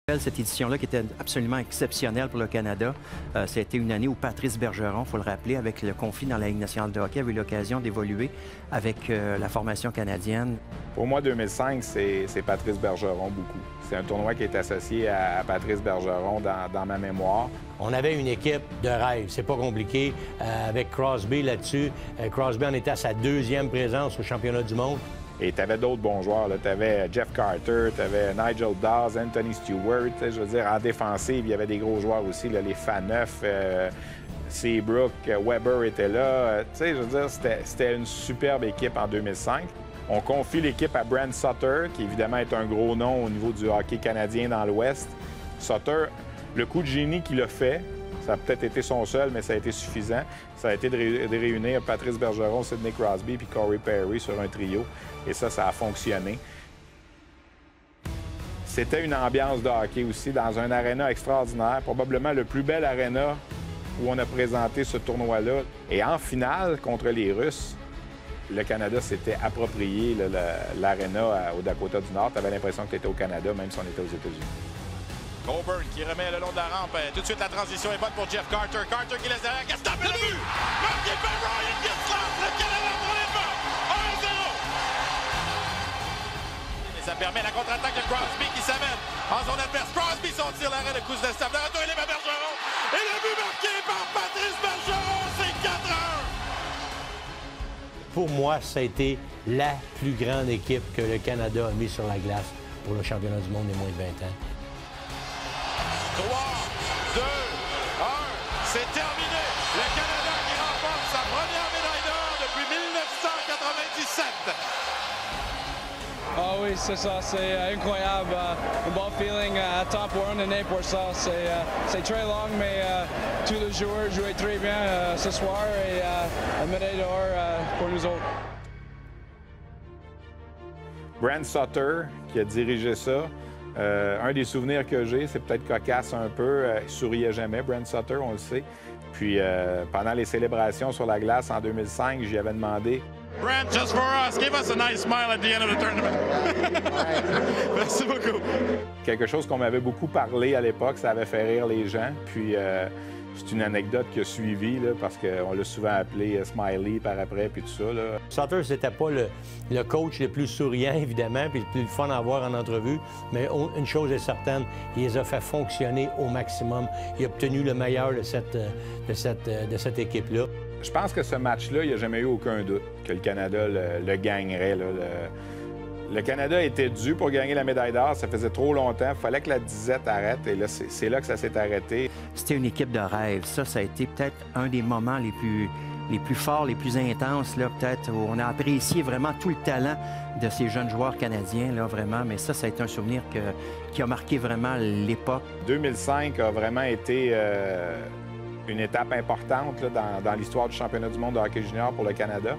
Cette édition-là qui était absolument exceptionnelle pour le Canada, ça a été une année où Patrice Bergeron, il faut le rappeler, avec le conflit dans la Ligue nationale de hockey, avait eu l'occasion d'évoluer avec la formation canadienne. Pour moi, 2005, c'est Patrice Bergeron beaucoup. C'est un tournoi qui est associé à Patrice Bergeron dans ma mémoire. On avait une équipe de rêve, c'est pas compliqué. Avec Crosby là-dessus, Crosby en était à sa deuxième présence au championnat du monde. Et tu avais d'autres bons joueurs. Tu avais Jeff Carter, tu avais Nigel Dawes, Anthony Stewart. Je veux dire, en défensive, il y avait des gros joueurs aussi, là, les Faneuf, Seabrook, Weber était là. Je veux dire, c'était une superbe équipe en 2005. On confie l'équipe à Brent Sutter, qui évidemment est un gros nom au niveau du hockey canadien dans l'Ouest. Sutter, le coup de génie qu'il a fait, ça a peut-être été son seul, mais ça a été suffisant. Ça a été de réunir Patrice Bergeron, Sidney Crosby puis Corey Perry sur un trio. Et ça a fonctionné. C'était une ambiance de hockey aussi, dans un aréna extraordinaire, probablement le plus bel aréna où on a présenté ce tournoi-là. Et en finale, contre les Russes, le Canada s'était approprié l'aréna au Dakota du Nord. Tu avais l'impression que tu étais au Canada, même si on était aux États-Unis. Coburn qui remet le long de la rampe. Tout de suite, la transition est bonne pour Jeff Carter. Carter qui laisse derrière. Gaston, le but! Marqué par Ryan Getzlaf. Le Canada prend les devants. 1-0. Et ça permet la contre-attaque de Crosby qui s'amène en zone adverse. Crosby, son tir, l'arrêt de Kuznetsov. Le retour, il est à Bergeron. Et le but marqué par Patrice Bergeron. C'est 4-1. Pour moi, ça a été la plus grande équipe que le Canada a mis sur la glace pour le championnat du monde des moins de 20 ans. 3, 2, 1, c'est terminé. Le Canada qui remporte sa première médaille d'or depuis 1997. Ah oui, c'est ça, c'est incroyable. Un bon feeling à top one année pour ça. C'est très long, mais tous les joueurs jouaient très bien ce soir et la médaille d'or pour nous autres. Brent Sutter, qui a dirigé ça, un des souvenirs que j'ai, c'est peut-être cocasse un peu. Il souriait jamais, Brent Sutter, on le sait. Puis pendant les célébrations sur la glace en 2005, j'y avais demandé « Brent, just for us, give us a nice smile at the end of the tournament. » Merci beaucoup. Quelque chose qu'on m'avait beaucoup parlé à l'époque, ça avait fait rire les gens. Puis c'est une anecdote qui a suivi, là, parce qu'on l'a souvent appelé Smiley par après, puis tout ça. Là. Sutter, c'était pas le coach le plus souriant, évidemment, puis le plus fun à avoir en entrevue, mais une chose est certaine, il les a fait fonctionner au maximum. Il a obtenu le meilleur de cette équipe-là. Je pense que ce match-là, il n'y a jamais eu aucun doute que le Canada le gagnerait. Là. Le Canada était dû pour gagner la médaille d'or. Ça faisait trop longtemps. Il fallait que la disette arrête. Et là, c'est là que ça s'est arrêté. C'était une équipe de rêve. Ça a été peut-être un des moments les plus forts, les plus intenses, là, peut-être, où on a apprécié vraiment tout le talent de ces jeunes joueurs canadiens, là, vraiment. Mais ça a été un souvenir qui a marqué vraiment l'époque. 2005 a vraiment été une étape importante là, dans l'histoire du championnat du monde de hockey junior pour le Canada.